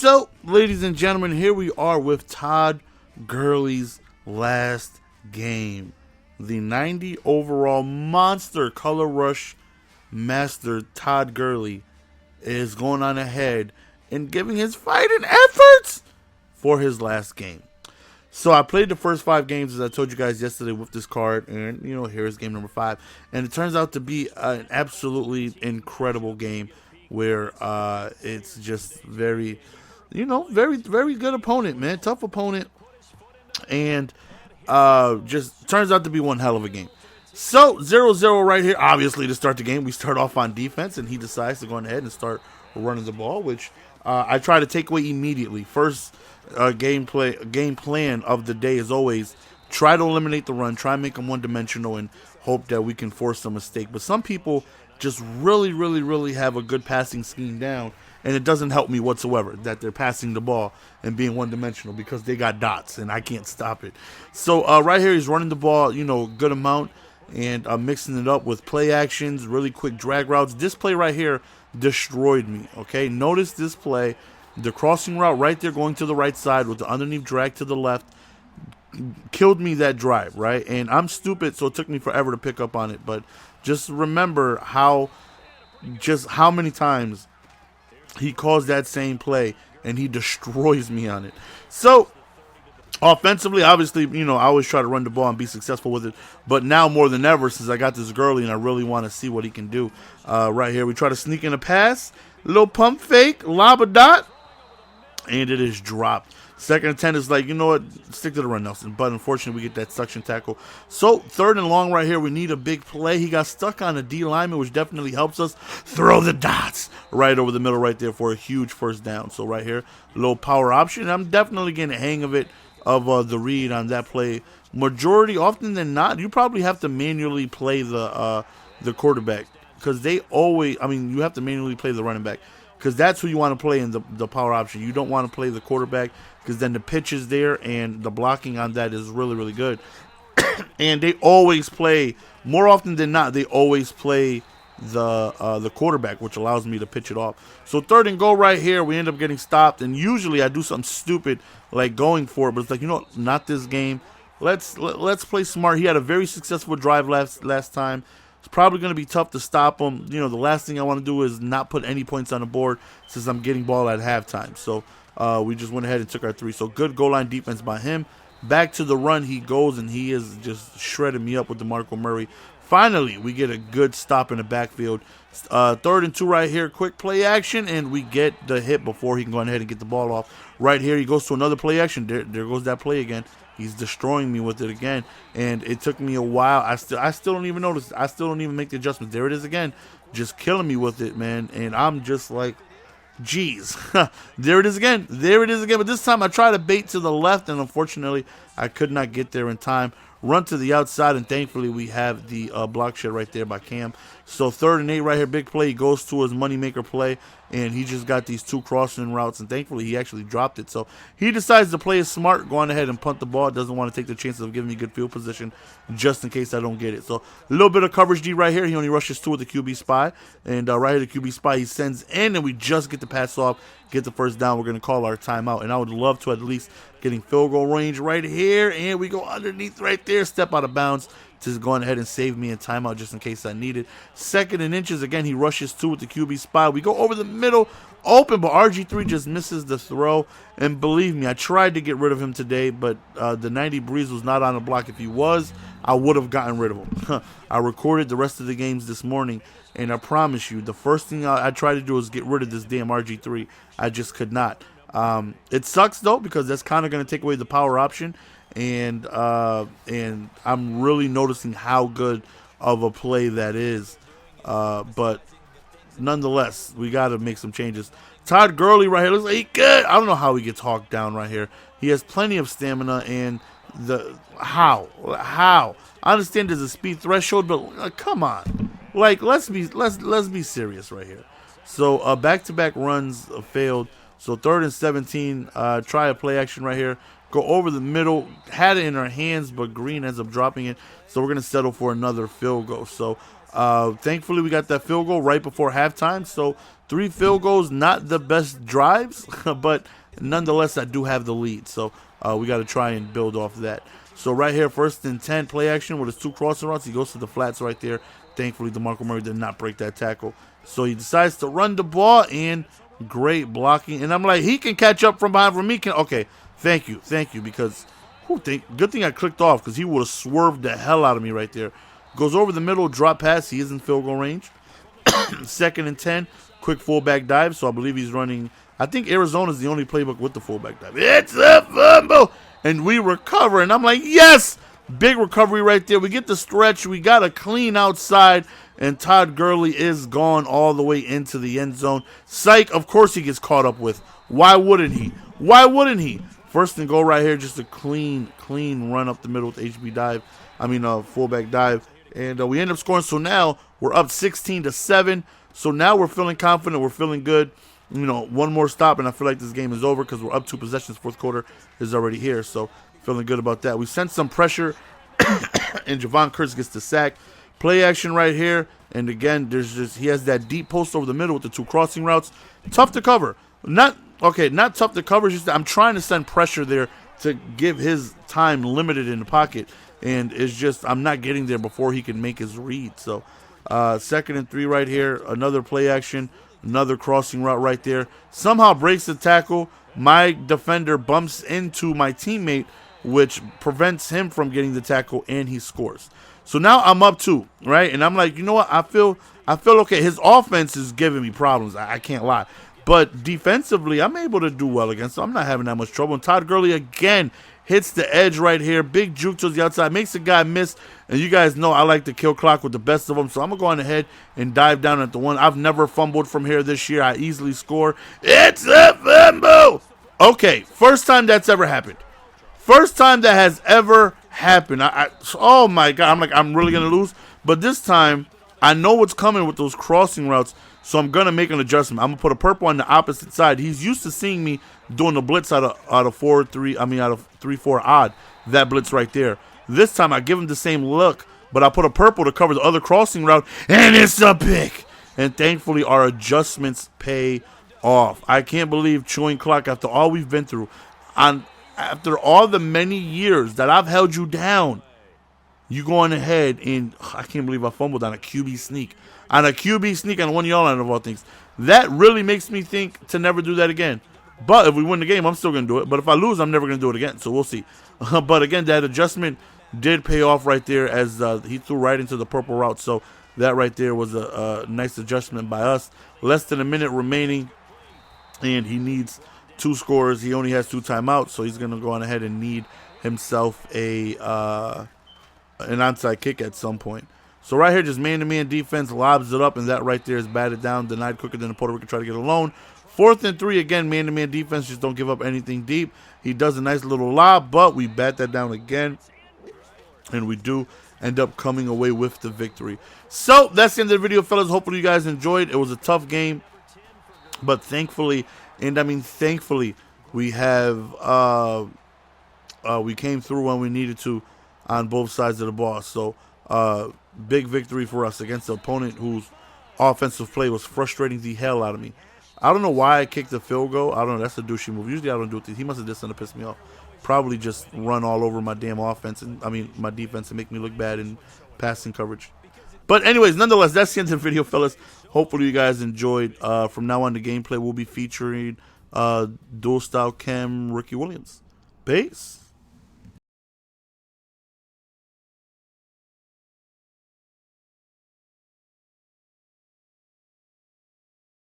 So, ladies and gentlemen, here we are with Todd Gurley's last game. The 90 overall monster color rush master Todd Gurley is going on ahead and giving his fighting efforts for his last game. So I played the first 5 games, as I told you guys yesterday, with this card, and here's game number 5, and it turns out to be an absolutely incredible game where it's just very good opponent, man, tough opponent, and just turns out to be one hell of a game. So 0-0 right here, obviously to start the game. We start off on defense, and he decides to go ahead and start running the ball, which I try to take away immediately. First game plan of the day is always try to eliminate the run, try and make them one-dimensional, and hope that we can force a mistake. But some people just really have a good passing scheme down, and it doesn't help me whatsoever that they're passing the ball and being one-dimensional because they got dots, and I can't stop it. So right here, he's running the ball, a good amount, and mixing it up with play actions, really quick drag routes. This play right here destroyed me, okay? Notice this play. The crossing route right there going to the right side with the underneath drag to the left killed me that drive, right? And I'm stupid, so it took me forever to pick up on it. But just remember how many times he calls that same play and he destroys me on it. So offensively, obviously, I always try to run the ball and be successful with it. But now more than ever, since I got this Gurley and I really want to see what he can do. Right here, we try to sneak in a pass. Little pump fake, lob a dot, and it is dropped. Second and 10 is like, stick to the run, Nelson. But unfortunately, we get that suction tackle. So third and long right here, we need a big play. He got stuck on a D lineman, which definitely helps us. Throw the dots right over the middle right there for a huge first down. So right here, low power option. I'm definitely getting a hang of it, of the read on that play. Majority, often than not, you probably have to manually play the quarterback. Because they always, you have to manually play the running back. Because that's who you want to play in the power option. You don't want to play the quarterback because then the pitch is there and the blocking on that is really good. And they always play, more often than not, they always play the quarterback, which allows me to pitch it off. So third and goal right here, we end up getting stopped. And usually I do something stupid like going for it. But it's like, not this game. Let's play smart. He had a very successful drive last time. It's probably going to be tough to stop him. The last thing I want to do is not put any points on the board since I'm getting ball at halftime. So we just went ahead and took our 3. So good goal line defense by him. Back to the run he goes, and he is just shredding me up with DeMarco Murray. Finally, we get a good stop in the backfield. Third and 2 right here. Quick play action, and we get the hit before he can go ahead and get the ball off. Right here, he goes to another play action. There goes that play again. He's destroying me with it again, and it took me a while. I still don't even notice. I still don't even make the adjustments. There it is again, just killing me with it, man. And I'm just like, geez, there it is again. But this time I try to bait to the left, and unfortunately, I could not get there in time. Run to the outside, and thankfully we have the block shed right there by Cam. So 3rd and 8 right here, big play. He goes to his moneymaker play, and he just got these 2 crossing routes, and thankfully he actually dropped it. So he decides to play it smart, going ahead and punt the ball. Doesn't want to take the chances of giving me good field position just in case I don't get it. So a little bit of coverage D right here. He only rushes 2 with the QB spy, and right here the QB spy he sends in, and we just get the pass off, get the first down. We're going to call our timeout, and I would love to at least getting field goal range right here, and we go underneath right there, step out of bounds to go ahead and save me a timeout just in case I need it. 2nd and inches, again, he rushes 2 with the QB spy. We go over the middle, open, but RG3 just misses the throw, and believe me, I tried to get rid of him today, but the 90 Breeze was not on the block. If he was, I would have gotten rid of him. I recorded the rest of the games this morning, and I promise you, the first thing I tried to do was get rid of this damn RG3. I just could not. It sucks though because that's kind of going to take away the power option, and I'm really noticing how good of a play that is. But nonetheless, we got to make some changes. Todd Gurley right here looks like he good. I don't know how he gets hawked down right here. He has plenty of stamina, and how I understand there's a speed threshold, but come on, like let's be serious right here. So back-to-back runs failed. So 3rd and 17, try a play action right here. Go over the middle. Had it in our hands, but Green ends up dropping it. So we're going to settle for another field goal. So thankfully we got that field goal right before halftime. So 3 field goals, not the best drives, but nonetheless, I do have the lead. So we got to try and build off of that. So right here, 1st and 10, play action with his 2 crossing routes. He goes to the flats right there. Thankfully, DeMarco Murray did not break that tackle. So he decides to run the ball, and great blocking. And I'm like, he can catch up from behind from me. Okay, thank you, because good thing I clicked off, because he would have swerved the hell out of me right there. Goes over the middle, drop pass. He is in field goal range. 2nd and 10, quick fullback dive. So I believe he's running. I think Arizona is the only playbook with the fullback dive. It's a fumble, and we recover. And I'm like, yes, big recovery right there. We get the stretch. We got a clean outside, and Todd Gurley is gone all the way into the end zone. Psych, of course he gets caught up with. Why wouldn't he? Why wouldn't he? 1st and goal right here, just a clean run up the middle with HB dive. Fullback dive. And we end up scoring. So now we're up 16-7. So now we're feeling confident. We're feeling good. One more stop, and I feel like this game is over because we're up 2 possessions. 4th quarter is already here. So feeling good about that. We sent some pressure, and Javon Curtis gets the sack. Play action right here. And again, he has that deep post over the middle with the 2 crossing routes. Tough to cover. Not tough to cover. Just I'm trying to send pressure there to give his time limited in the pocket. And it's just I'm not getting there before he can make his read. So 2nd and 3 right here. Another play action. Another crossing route right there. Somehow breaks the tackle. My defender bumps into my teammate, which prevents him from getting the tackle, and he scores. So now I'm up 2, right? And I'm like, you know what? I feel okay. His offense is giving me problems. I can't lie. But defensively, I'm able to do well against him. I'm not having that much trouble. And Todd Gurley again hits the edge right here. Big juke to the outside. Makes the guy miss. And you guys know I like to kill clock with the best of them. So I'm going to go on ahead and dive down at the 1. I've never fumbled from here this year. I easily score. It's a fumble. Okay, first time that's ever happened. First time that has ever happened. Oh, my God. I'm really going to lose. But this time, I know what's coming with those crossing routes. So I'm going to make an adjustment. I'm going to put a purple on the opposite side. He's used to seeing me doing the blitz out of 3-4 odd. That blitz right there. This time I give him the same look, but I put a purple to cover the other crossing route, and it's a pick. And thankfully our adjustments pay off. I can't believe chewing clock after all we've been through. After all the many years that I've held you down, you going ahead and I can't believe I fumbled on a QB sneak. On a QB sneak on one yard line of all things. That really makes me think to never do that again. But if we win the game, I'm still going to do it. But if I lose, I'm never going to do it again. So we'll see. But again, that adjustment did pay off right there as he threw right into the purple route. So that right there was a nice adjustment by us. Less than a minute remaining. And he needs 2 scores. He only has 2 timeouts. So he's going to go on ahead and need himself an onside kick at some point. So right here, just man-to-man defense, lobs it up, and that right there is batted down, denied quicker than the Puerto Rican try to get alone. 4th and 3, again, man-to-man defense, just don't give up anything deep. He does a nice little lob, but we bat that down again, and we do end up coming away with the victory. So that's the end of the video, fellas. Hopefully you guys enjoyed. It was a tough game, but thankfully, we have we came through when we needed to on both sides of the ball. So big victory for us against an opponent whose offensive play was frustrating the hell out of me. I don't know why I kicked the field goal. I don't know. That's a douchey move. Usually I don't do it. He must have just done to piss me off. Probably just run all over my damn offense my defense and make me look bad in passing coverage. But anyways, nonetheless, that's the end of the video, fellas. Hopefully you guys enjoyed. From now on, the gameplay will be featuring dual style cam Ricky Williams. Peace.